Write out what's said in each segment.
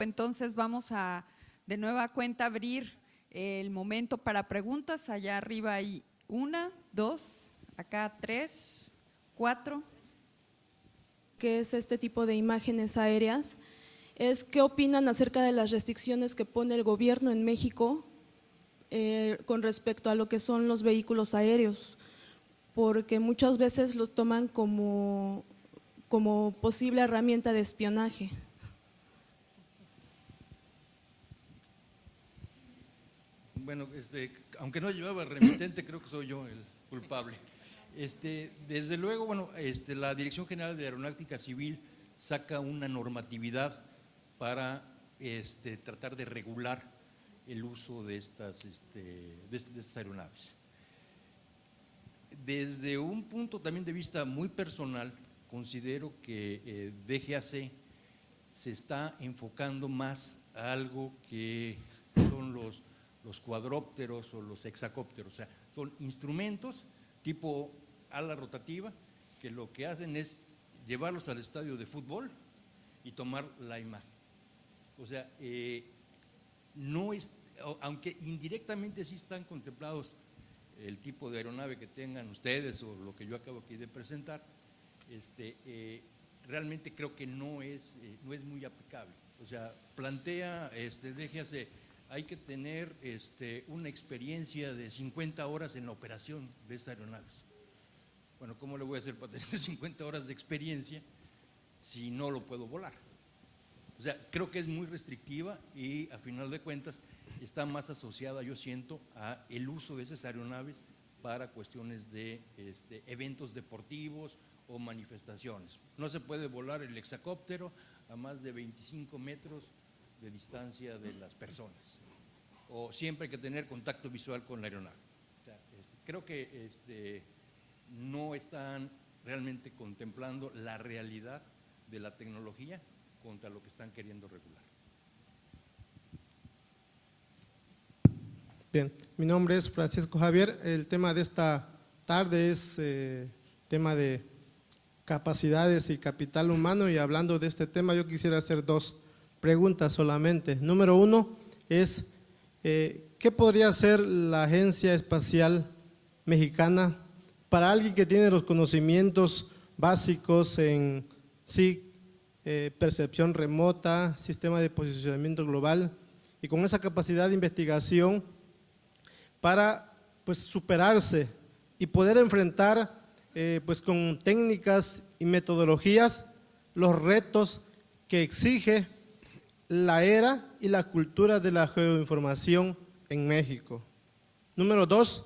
entonces vamos a de nueva cuenta abrir el momento para preguntas. Allá arriba hay 1, 2, acá 3, 4. ¿Qué es este tipo de imágenes aéreas? ¿Qué opinan acerca de las restricciones que pone el gobierno en México con respecto a lo que son los vehículos aéreos? Porque muchas veces los toman como posible herramienta de espionaje. Bueno, aunque no llevaba remitente, creo que soy yo el culpable. Desde luego, bueno, la Dirección General de Aeronáutica Civil saca una normatividad para tratar de regular el uso de estas aeronaves. Desde un punto también de vista muy personal, considero que DGAC se está enfocando más a algo que son los cuadrópteros o los hexacópteros, o sea, son instrumentos tipo ala rotativa que lo que hacen es llevarlos al estadio de fútbol y tomar la imagen. O sea, aunque indirectamente sí están contemplados el tipo de aeronave que tengan ustedes o lo que yo acabo aquí de presentar, realmente creo que no es muy aplicable. O sea, plantea, DGAC, hay que tener una experiencia de 50 horas en la operación de estas aeronaves. Bueno, ¿cómo le voy a hacer para tener 50 horas de experiencia si no lo puedo volar? O sea, creo que es muy restrictiva y a final de cuentas está más asociada, yo siento, a el uso de esas aeronaves para cuestiones de eventos deportivos o manifestaciones. No se puede volar el hexacóptero a más de 25 metros de distancia de las personas, o siempre hay que tener contacto visual con la aeronave. O sea, creo que no están realmente contemplando la realidad de la tecnología contra lo que están queriendo regular. Bien, mi nombre es Francisco Javier. El tema de esta tarde es tema de capacidades y capital humano, y hablando de este tema yo quisiera hacer 2 preguntas solamente. Número 1 es, ¿qué podría hacer la Agencia Espacial Mexicana para alguien que tiene los conocimientos básicos en percepción remota, sistema de posicionamiento global, y con esa capacidad de investigación para pues superarse y poder enfrentar pues con técnicas y metodologías los retos que exige la era y la cultura de la geoinformación en México? Número 2,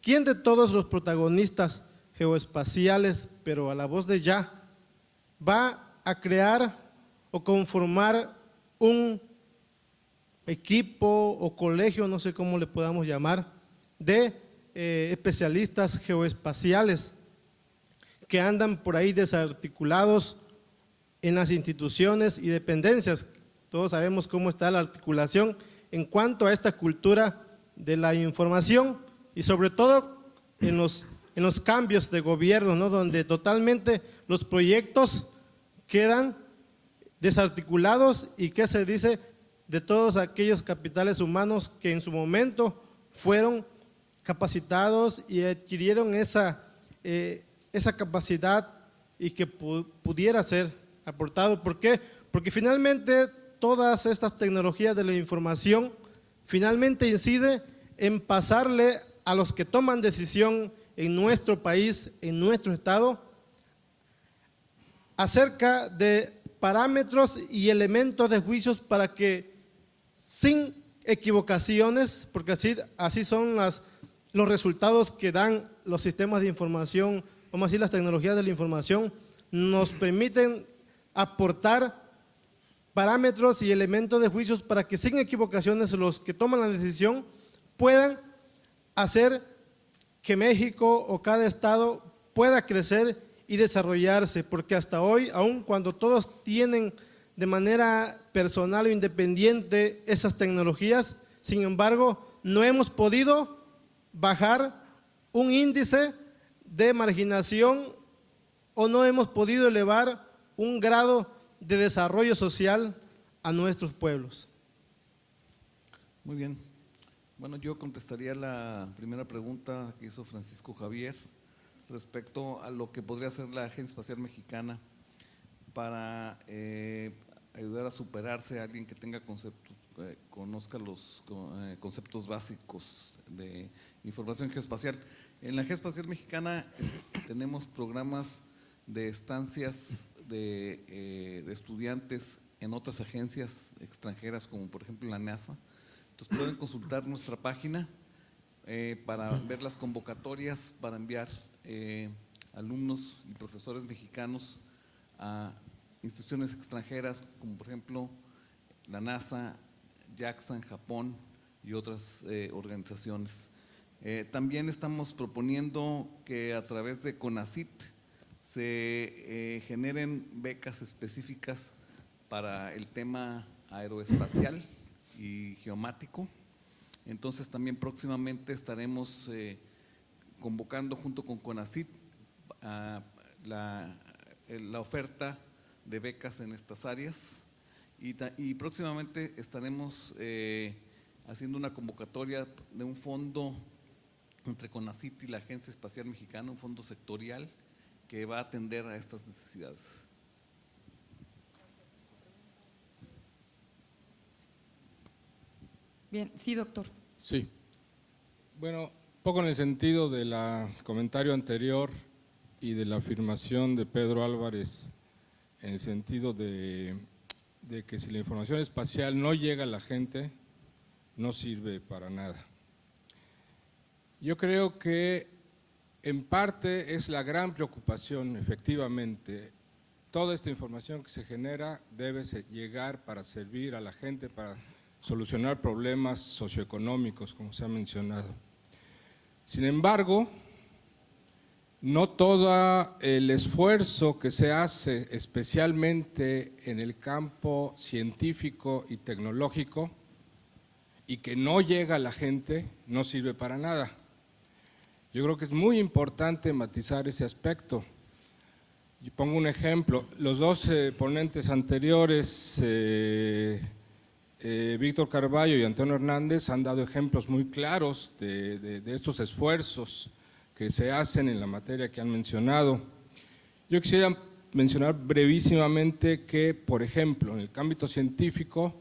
¿quién de todos los protagonistas geoespaciales, pero a la voz de ya, va a crear o conformar un equipo o colegio, no sé cómo le podamos llamar, de especialistas geoespaciales que andan por ahí desarticulados en las instituciones y dependencias? Todos sabemos cómo está la articulación en cuanto a esta cultura de la información, y sobre todo en los cambios de gobierno, ¿no?, donde totalmente los proyectos quedan desarticulados. ¿Y qué se dice de todos aquellos capitales humanos que en su momento fueron capacitados y adquirieron esa capacidad y que pudiera ser aportado? ¿Por qué? Porque finalmente todas estas tecnologías de la información finalmente incide en pasarle a los que toman decisión en nuestro país, en nuestro estado, acerca de parámetros y elementos de juicios para que sin equivocaciones, porque así son los resultados que dan los sistemas de información, vamos a decir las tecnologías de la información, nos permiten aportar parámetros y elementos de juicios para que sin equivocaciones los que toman la decisión puedan hacer que México o cada estado pueda crecer y desarrollarse, porque hasta hoy, aun cuando todos tienen de manera personal o independiente esas tecnologías, sin embargo, no hemos podido bajar un índice de marginación o no hemos podido elevar un grado de desarrollo social a nuestros pueblos. Muy bien. Bueno, yo contestaría la primera pregunta que hizo Francisco Javier respecto a lo que podría hacer la Agencia Espacial Mexicana para ayudar a superarse a alguien que tenga conceptos, conozca los conceptos básicos de información geoespacial. En la Agencia Espacial Mexicana tenemos programas de estancias de estudiantes en otras agencias extranjeras, como por ejemplo la NASA. Entonces pueden consultar nuestra página para ver las convocatorias para enviar alumnos y profesores mexicanos a instituciones extranjeras, como por ejemplo la NASA, JAXA en Japón y otras organizaciones. También estamos proponiendo que a través de CONACYT se generen becas específicas para el tema aeroespacial y geomático. Entonces también próximamente estaremos convocando junto con CONACYT a la oferta de becas en estas áreas y próximamente estaremos haciendo una convocatoria de un fondo entre CONACYT y la Agencia Espacial Mexicana, un fondo sectorial que va a atender a estas necesidades. Bien, sí, doctor. Sí. Bueno, poco en el sentido del comentario anterior y de la afirmación de Pedro Álvarez, en el sentido de que si la información espacial no llega a la gente, no sirve para nada. Yo creo que en parte es la gran preocupación, efectivamente. Toda esta información que se genera debe llegar para servir a la gente, para solucionar problemas socioeconómicos, como se ha mencionado. Sin embargo, no todo el esfuerzo que se hace, especialmente en el campo científico y tecnológico, y que no llega a la gente, no sirve para nada. Yo creo que es muy importante matizar ese aspecto. Yo pongo un ejemplo, los dos ponentes anteriores, Víctor Carballo y Antonio Hernández, han dado ejemplos muy claros de estos esfuerzos que se hacen en la materia que han mencionado. Yo quisiera mencionar brevísimamente que, por ejemplo, en el ámbito científico,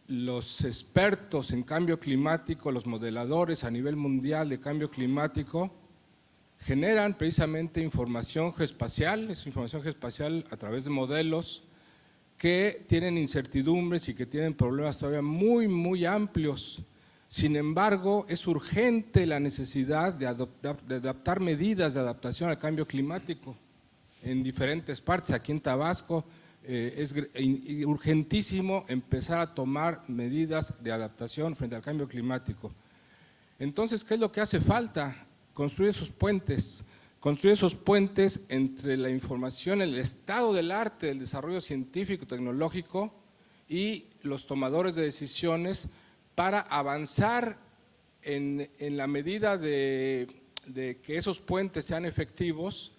los expertos en cambio climático, los modeladores a nivel mundial de cambio climático, generan precisamente información geoespacial, es información geoespacial a través de modelos que tienen incertidumbres y que tienen problemas todavía muy, muy amplios. Sin embargo, es urgente la necesidad de adaptar medidas de adaptación al cambio climático en diferentes partes. Aquí en Tabasco es urgentísimo empezar a tomar medidas de adaptación frente al cambio climático. Entonces, ¿qué es lo que hace falta? Construir esos puentes entre la información, el estado del arte, el desarrollo científico, tecnológico y los tomadores de decisiones para avanzar en la medida de que esos puentes sean efectivos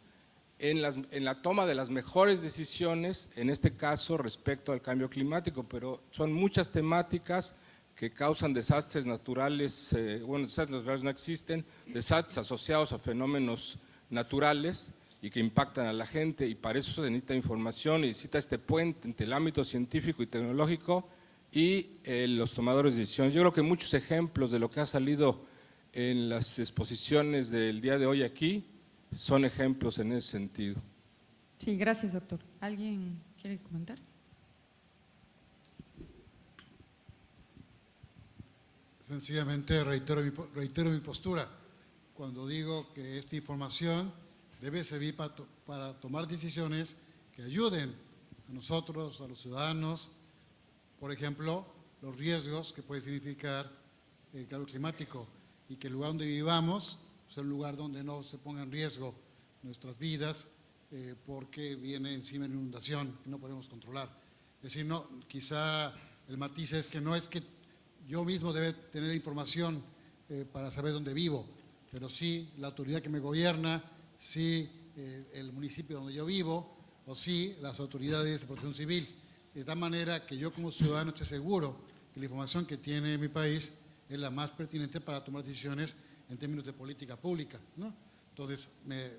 en la toma de las mejores decisiones, en este caso respecto al cambio climático, pero son muchas temáticas que causan desastres naturales, bueno, desastres naturales no existen, desastres asociados a fenómenos naturales y que impactan a la gente, y para eso se necesita información y necesita este puente entre el ámbito científico y tecnológico y los tomadores de decisiones. Yo creo que muchos ejemplos de lo que ha salido en las exposiciones del día de hoy aquí son ejemplos en ese sentido. Sí, gracias, doctor. ¿Alguien quiere comentar? Sencillamente reitero mi postura cuando digo que esta información debe servir para tomar decisiones que ayuden a nosotros, a los ciudadanos, por ejemplo, los riesgos que puede significar el cambio climático y que el lugar donde vivamos sea un lugar donde no se ponga en riesgo nuestras vidas porque viene encima una inundación que no podemos controlar. Es decir, no, quizá el matiz es que no es que yo mismo debe tener la información para saber dónde vivo, pero sí la autoridad que me gobierna, sí el municipio donde yo vivo, o sí las autoridades de protección civil. de tal manera que yo como ciudadano esté seguro que la información que tiene mi país es la más pertinente para tomar decisiones en términos de política pública, ¿no? Entonces, me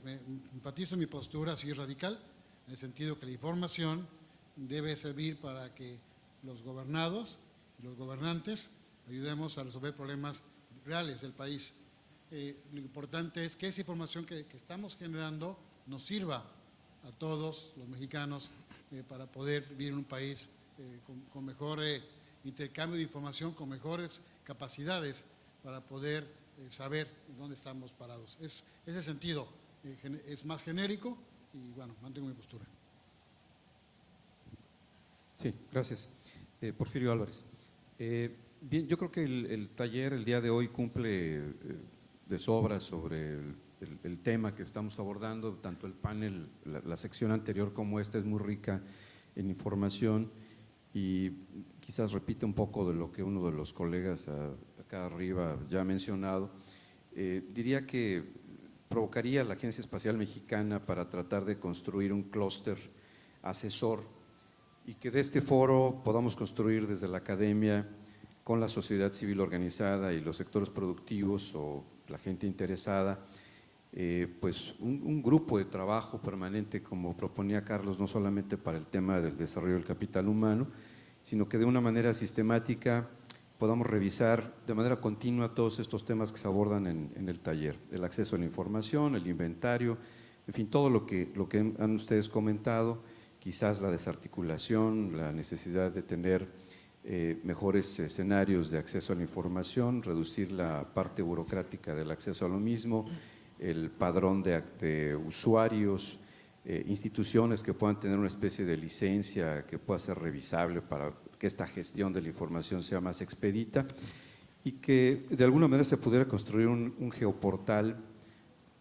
enfatizo en mi postura así radical, en el sentido que la información debe servir para que los gobernados y los gobernantes ayudemos a resolver problemas reales del país. Lo importante es que esa información que estamos generando nos sirva a todos los mexicanos para poder vivir en un país con mejor intercambio de información, con mejores capacidades para poder saber dónde estamos parados. Ese sentido es más genérico y bueno, mantengo mi postura. Sí, gracias. Porfirio Álvarez. Bien, yo creo que el taller el día de hoy cumple de sobra sobre el tema que estamos abordando, tanto el panel, la sección anterior como esta es muy rica en información y quizás repite un poco de lo que uno de los colegas acá arriba ya ha mencionado. Diría que provocaría a la Agencia Espacial Mexicana para tratar de construir un clúster asesor y que de este foro podamos construir desde la academia con la sociedad civil organizada y los sectores productivos o la gente interesada, pues un grupo de trabajo permanente como proponía Carlos, no solamente para el tema del desarrollo del capital humano, sino que de una manera sistemática podamos revisar de manera continua todos estos temas que se abordan en el taller, el acceso a la información, el inventario, en fin, todo lo que han ustedes comentado, quizás la desarticulación, la necesidad de tener mejores escenarios de acceso a la información, reducir la parte burocrática del acceso a lo mismo, el padrón de usuarios, instituciones que puedan tener una especie de licencia que pueda ser revisable para que esta gestión de la información sea más expedita y que de alguna manera se pudiera construir un geoportal,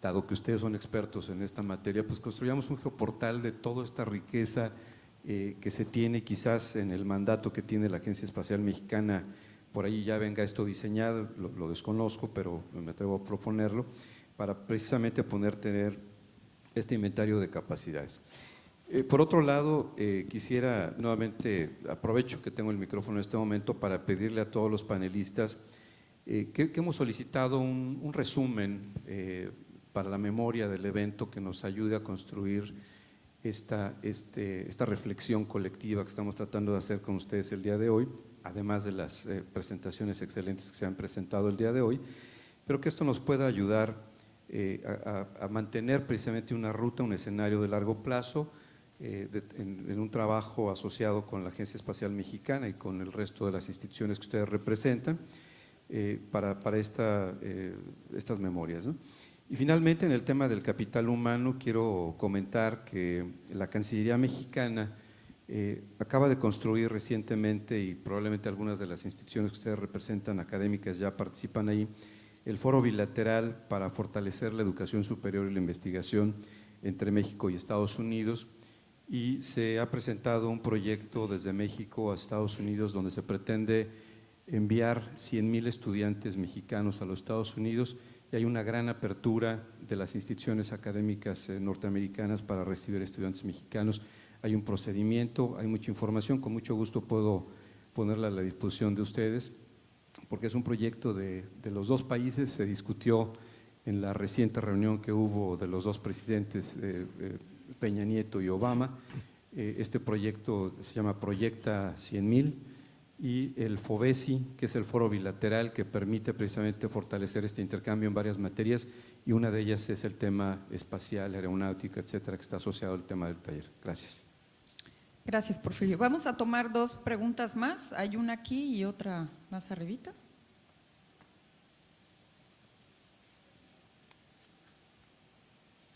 dado que ustedes son expertos en esta materia, pues construyamos un geoportal de toda esta riqueza que se tiene quizás en el mandato que tiene la Agencia Espacial Mexicana, por ahí ya venga esto diseñado, lo desconozco, pero me atrevo a proponerlo, para precisamente tener este inventario de capacidades. Por otro lado, quisiera nuevamente, aprovecho que tengo el micrófono en este momento para pedirle a todos los panelistas que hemos solicitado un resumen para la memoria del evento que nos ayude a construir esta reflexión colectiva que estamos tratando de hacer con ustedes el día de hoy, además de las presentaciones excelentes que se han presentado el día de hoy, pero que esto nos pueda ayudar a mantener precisamente una ruta, un escenario de largo plazo en un trabajo asociado con la Agencia Espacial Mexicana y con el resto de las instituciones que ustedes representan para estas memorias, ¿no? Y finalmente, en el tema del capital humano, quiero comentar que la Cancillería Mexicana acaba de construir recientemente, y probablemente algunas de las instituciones que ustedes representan académicas ya participan ahí, el foro bilateral para fortalecer la educación superior y la investigación entre México y Estados Unidos, y se ha presentado un proyecto desde México a Estados Unidos donde se pretende enviar 100,000 estudiantes mexicanos a los Estados Unidos, y hay una gran apertura de las instituciones académicas norteamericanas para recibir estudiantes mexicanos. Hay un procedimiento, hay mucha información, con mucho gusto puedo ponerla a la disposición de ustedes, porque es un proyecto de los dos países. Se discutió en la reciente reunión que hubo de los dos presidentes, Peña Nieto y Obama. Este proyecto se llama Proyecta 100,000, y el FOBESI, que es el foro bilateral que permite precisamente fortalecer este intercambio en varias materias, y una de ellas es el tema espacial, aeronáutico, etcétera, que está asociado al tema del taller. Gracias. Gracias, Porfirio. Vamos a tomar dos preguntas más. Hay una aquí y otra más arribita.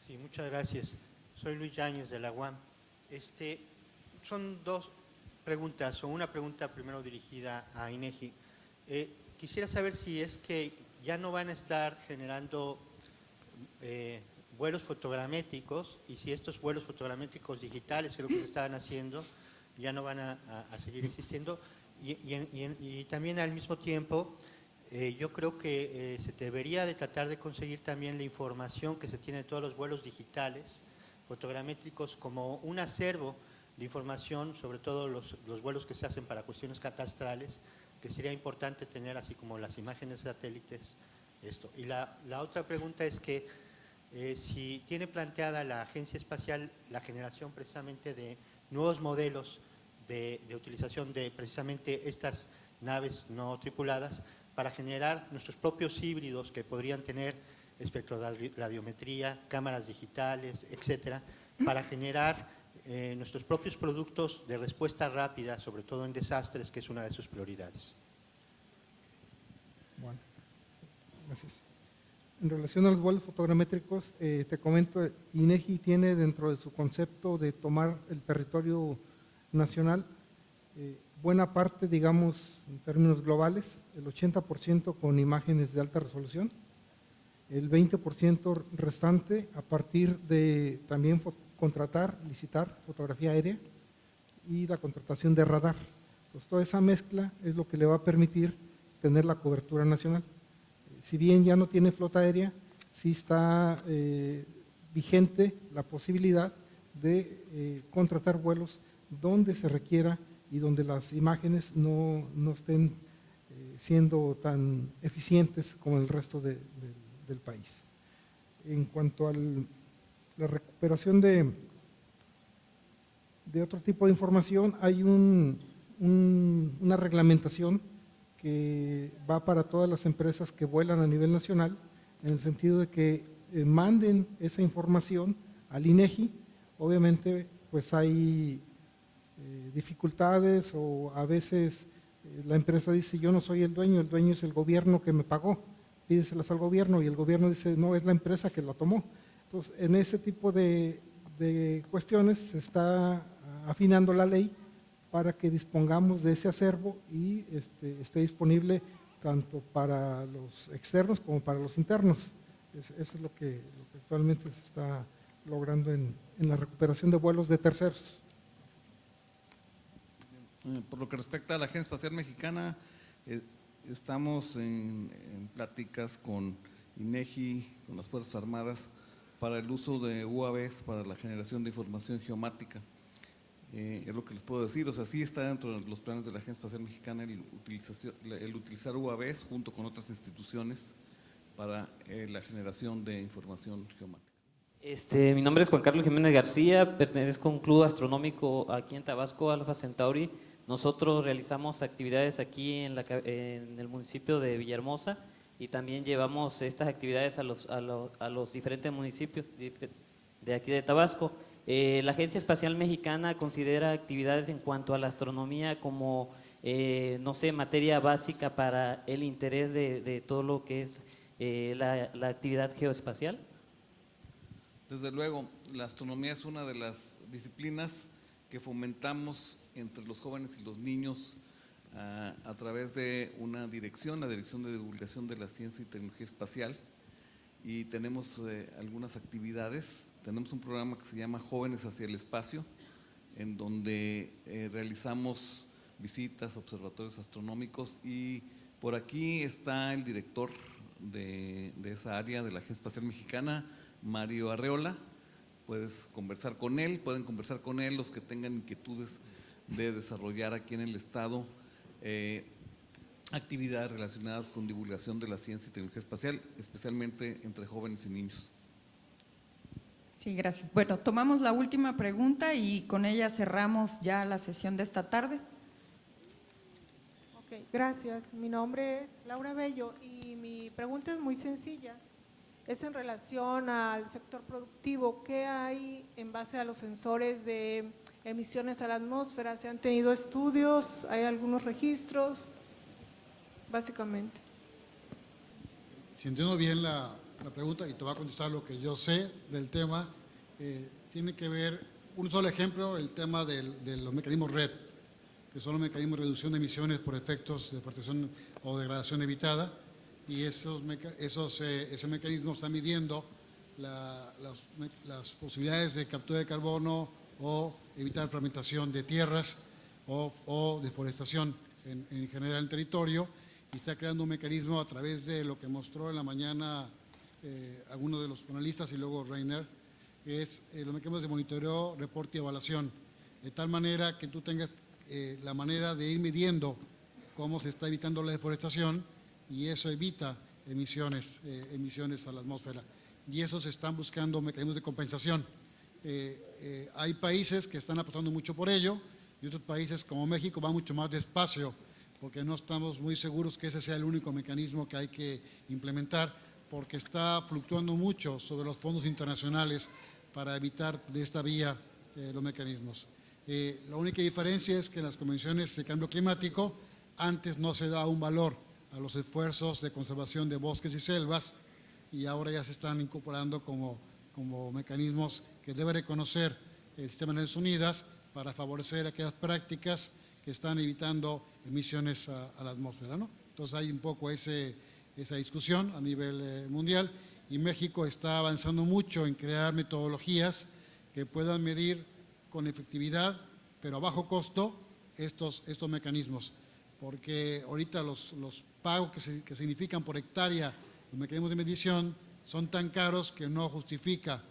Sí, muchas gracias. Soy Luis Yáñez de la UAM. Son dos preguntas, o una pregunta primero dirigida a INEGI. Quisiera saber si es que ya no van a estar generando vuelos fotogramétricos, y si estos vuelos fotogramétricos digitales, que es lo que se estaban haciendo, ya no van a seguir existiendo, y también al mismo tiempo yo creo que se debería de tratar de conseguir también la información que se tiene de todos los vuelos digitales fotogramétricos como un acervo de información, sobre todo los vuelos que se hacen para cuestiones catastrales, que sería importante tener, así como las imágenes satélites, esto. Y la otra pregunta es que si tiene planteada la Agencia Espacial la generación precisamente de nuevos modelos de utilización de precisamente estas naves no tripuladas para generar nuestros propios híbridos que podrían tener espectroradiometría, cámaras digitales, etcétera, para generar nuestros propios productos de respuesta rápida, sobre todo en desastres, que es una de sus prioridades. Bueno, gracias. En relación a los vuelos fotogramétricos, te comento, INEGI tiene dentro de su concepto de tomar el territorio nacional, buena parte, digamos, en términos globales, el 80% con imágenes de alta resolución, el 20% restante a partir de también contratar, licitar fotografía aérea y la contratación de radar. Entonces, toda esa mezcla es lo que le va a permitir tener la cobertura nacional. Si bien ya no tiene flota aérea, sí está vigente la posibilidad de contratar vuelos donde se requiera y donde las imágenes no estén siendo tan eficientes como el resto del país. En cuanto a la recuperación de otro tipo de información, hay una reglamentación que va para todas las empresas que vuelan a nivel nacional, en el sentido de que manden esa información al INEGI. Obviamente, pues hay dificultades o a veces la empresa dice yo no soy el dueño es el gobierno que me pagó, pídeselas al gobierno y el gobierno dice no, es la empresa que la tomó. Entonces, en ese tipo de cuestiones se está afinando la ley para que dispongamos de ese acervo y esté disponible tanto para los externos como para los internos. Eso es lo que actualmente se está logrando en la recuperación de vuelos de terceros. Por lo que respecta a la Agencia Espacial Mexicana, estamos en pláticas con INEGI, con las Fuerzas Armadas, para el uso de UAVs para la generación de información geomática. Es lo que les puedo decir, o sea, sí está dentro de los planes de la Agencia Espacial Mexicana el utilizar UAVs junto con otras instituciones para la generación de información geomática. Mi nombre es Juan Carlos Jiménez García, pertenezco a un club astronómico aquí en Tabasco, Alpha Centauri. Nosotros realizamos actividades aquí en el municipio de Villahermosa y también llevamos estas actividades a los diferentes municipios de aquí de Tabasco. La Agencia Espacial Mexicana considera actividades en cuanto a la astronomía como, no sé, materia básica para el interés de todo lo que es la actividad geoespacial. Desde luego, la astronomía es una de las disciplinas que fomentamos entre los jóvenes y los niños a través de una dirección, la Dirección de Divulgación de la Ciencia y Tecnología Espacial, y tenemos algunas actividades. Tenemos un programa que se llama Jóvenes hacia el Espacio, en donde realizamos visitas a observatorios astronómicos, y por aquí está el director de esa área de la Agencia Espacial Mexicana, Mario Arreola. Puedes conversar con él, pueden conversar con él los que tengan inquietudes de desarrollar aquí en el estado actividades relacionadas con divulgación de la ciencia y tecnología espacial, especialmente entre jóvenes y niños. Sí, gracias. Bueno, tomamos la última pregunta y con ella cerramos ya la sesión de esta tarde. Ok, gracias. Mi nombre es Laura Bello y mi pregunta es muy sencilla. Es en relación al sector productivo. ¿Qué hay en base a los sensores de emisiones a la atmósfera? ¿Se han tenido estudios? ¿Hay algunos registros? Básicamente. Si entiendo bien la pregunta, y te voy a contestar lo que yo sé del tema, tiene que ver, un solo ejemplo, el tema de los mecanismos RED, que son los mecanismos de reducción de emisiones por efectos de deforestación o degradación evitada, y ese mecanismo está midiendo las posibilidades de captura de carbono o evitar fragmentación de tierras o deforestación en general en el territorio, y está creando un mecanismo a través de lo que mostró en la mañana algunos de los panelistas y luego Reiner, que es los mecanismos de monitoreo, reporte y evaluación. de tal manera que tú tengas la manera de ir midiendo cómo se está evitando la deforestación y eso evita emisiones a la atmósfera. Y eso se están buscando mecanismos de compensación. Hay países que están apostando mucho por ello y otros países como México van mucho más despacio porque no estamos muy seguros que ese sea el único mecanismo que hay que implementar porque está fluctuando mucho sobre los fondos internacionales para evitar de esta vía los mecanismos. La única diferencia es que en las convenciones de cambio climático antes no se da un valor a los esfuerzos de conservación de bosques y selvas y ahora ya se están incorporando como mecanismos que debe reconocer el Sistema de Naciones Unidas para favorecer aquellas prácticas que están evitando emisiones a la atmósfera, ¿no? Entonces hay un poco esa discusión a nivel mundial y México está avanzando mucho en crear metodologías que puedan medir con efectividad, pero a bajo costo, estos mecanismos. Porque ahorita los pagos que significan por hectárea los mecanismos de medición son tan caros que no justifica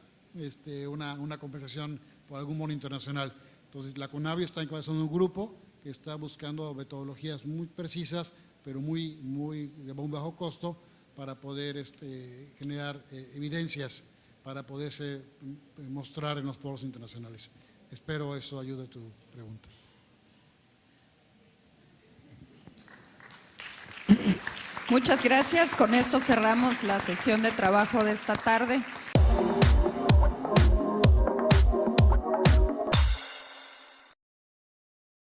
una compensación por algún bono internacional. Entonces, la CONAVIO está encabezando un grupo que está buscando metodologías muy precisas, pero muy de muy bajo costo, para poder generar evidencias, para poderse mostrar en los foros internacionales. Espero eso ayude a tu pregunta. Muchas gracias. Con esto cerramos la sesión de trabajo de esta tarde.